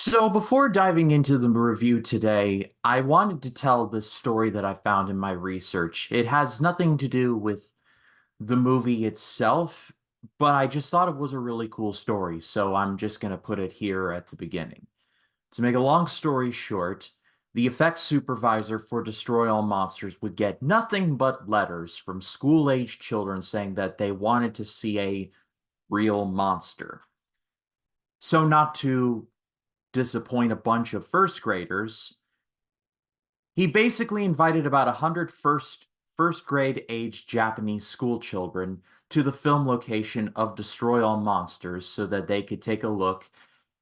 So before diving into the review today, I wanted to tell this story that I found in my research. It has nothing to do with the movie itself, but I just thought it was a really cool story, so I'm just going to put it here at the beginning. To make a long story short, the effects supervisor for Destroy All Monsters would get nothing but letters from school-aged children saying that they wanted to see a real monster. So not to disappoint a bunch of first graders, he basically invited about 100 first grade aged Japanese school children to the film location of Destroy All Monsters so that they could take a look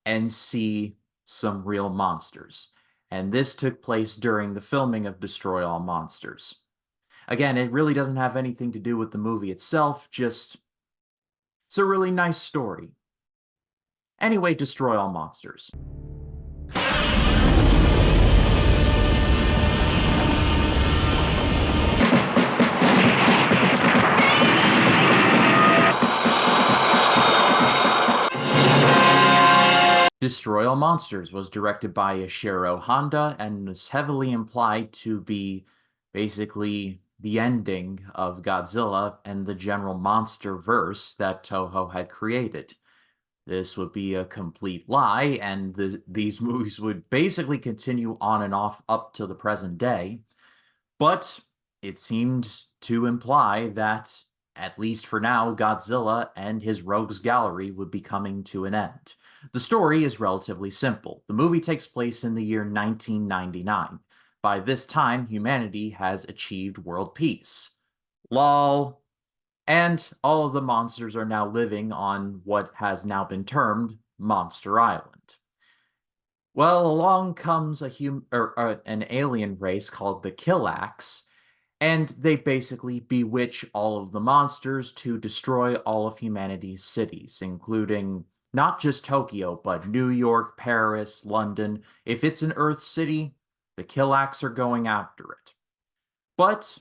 and see some real monsters. And this took place during the filming of Destroy All Monsters. Again, it really doesn't have anything to do with the movie itself, just it's a really nice story. Anyway, Destroy All Monsters. Destroy All Monsters was directed by Ishiro Honda and was heavily implied to be basically the ending of Godzilla and the general monster verse that Toho had created. This would be a complete lie, and these movies would basically continue on and off up to the present day. But it seemed to imply that, at least for now, Godzilla and his rogues gallery would be coming to an end. The story is relatively simple. The movie takes place in the year 1999. By this time, humanity has achieved world peace. Lol. And all of the monsters are now living on what has now been termed Monster Island. Well, along comes an alien race called the Killax, and they basically bewitch all of the monsters to destroy all of humanity's cities, including not just Tokyo, but New York, Paris, London. If it's an Earth city, the Killax are going after it. But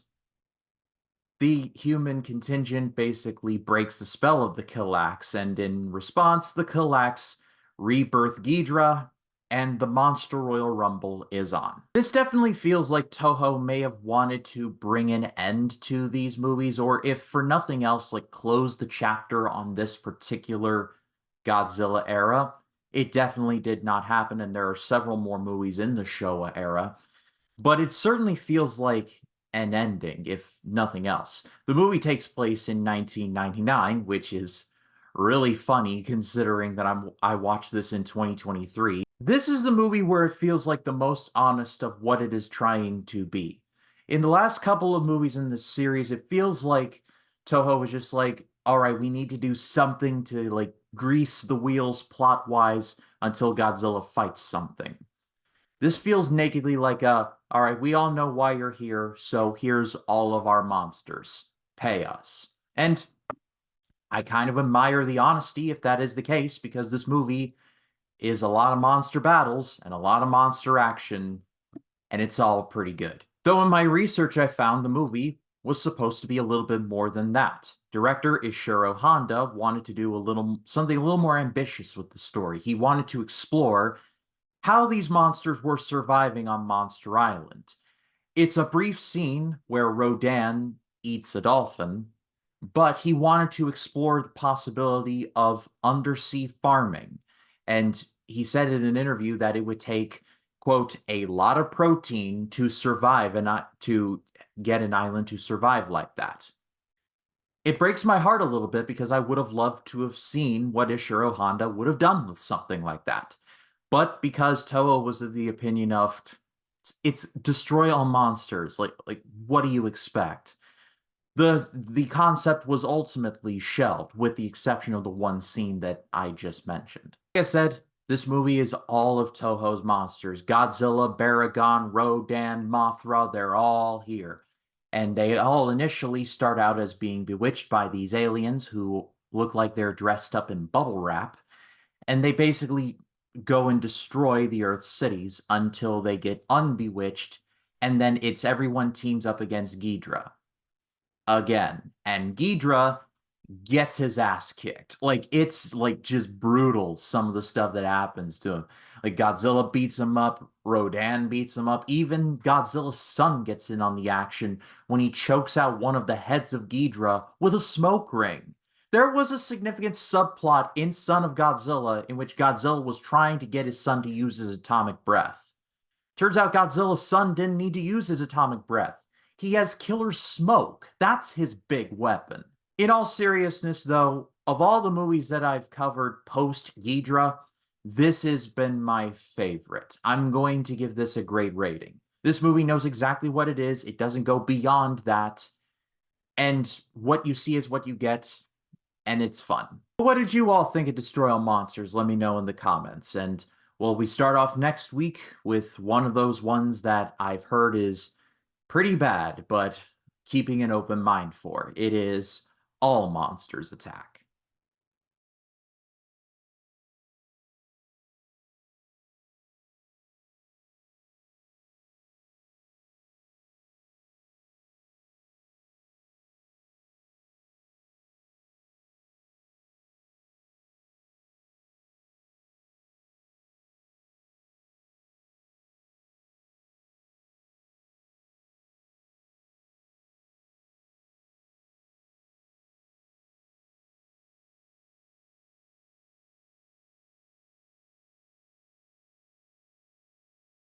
the human contingent basically breaks the spell of the Killax, and in response, the Killax rebirth Ghidra, and the Monster Royal Rumble is on. This definitely feels like Toho may have wanted to bring an end to these movies, or if for nothing else, like close the chapter on this particular Godzilla era. It definitely did not happen, and there are several more movies in the Showa era, but it certainly feels like an ending, if nothing else. The movie takes place in 1999, which is really funny considering that I watched this in 2023. This is the movie where it feels like the most honest of what it is trying to be. In the last couple of movies in this series, it feels like Toho was just like, all right, we need to do something to like grease the wheels plot-wise until Godzilla fights something. This feels nakedly like all right, we all know why you're here, so here's all of our monsters. Pay us. And I kind of admire the honesty if that is the case, because this movie is a lot of monster battles and a lot of monster action, and it's all pretty good. Though in my research, I found the movie was supposed to be a little bit more than that. Director Ishiro Honda wanted to do something a little more ambitious with the story. He wanted to explore how these monsters were surviving on Monster Island. It's a brief scene where Rodan eats a dolphin, but he wanted to explore the possibility of undersea farming. And he said in an interview that it would take, quote, a lot of protein to survive and not to get an island to survive like that. It breaks my heart a little bit because I would have loved to have seen what Ishiro Honda would have done with something like that. But because Toho was of the opinion of it's destroy all monsters, like what do you expect? The concept was ultimately shelved, with the exception of the one scene that I just mentioned. Like I said, this movie is all of Toho's monsters. Godzilla, Baragon, Rodan, Mothra, they're all here. And they all initially start out as being bewitched by these aliens who look like they're dressed up in bubble wrap. And they basically go and destroy the Earth's cities until they get unbewitched, and then it's everyone teams up against Ghidra again. And Ghidra gets his ass kicked. Like it's like just brutal some of the stuff that happens to him. Like Godzilla beats him up, Rodan beats him up, even Godzilla's son gets in on the action when he chokes out one of the heads of Ghidorah with a smoke ring. There was a significant subplot in Son of Godzilla in which Godzilla was trying to get his son to use his atomic breath. Turns out Godzilla's son didn't need to use his atomic breath. He has killer smoke. That's his big weapon. In all seriousness, though, of all the movies that I've covered post Ghidra, this has been my favorite. I'm going to give this a great rating. This movie knows exactly what it is, it doesn't go beyond that. And what you see is what you get, and it's fun. What did you all think of Destroy All Monsters? Let me know in the comments. And well, we start off next week with one of those ones that I've heard is pretty bad, but keeping an open mind for. It is All Monsters Attack.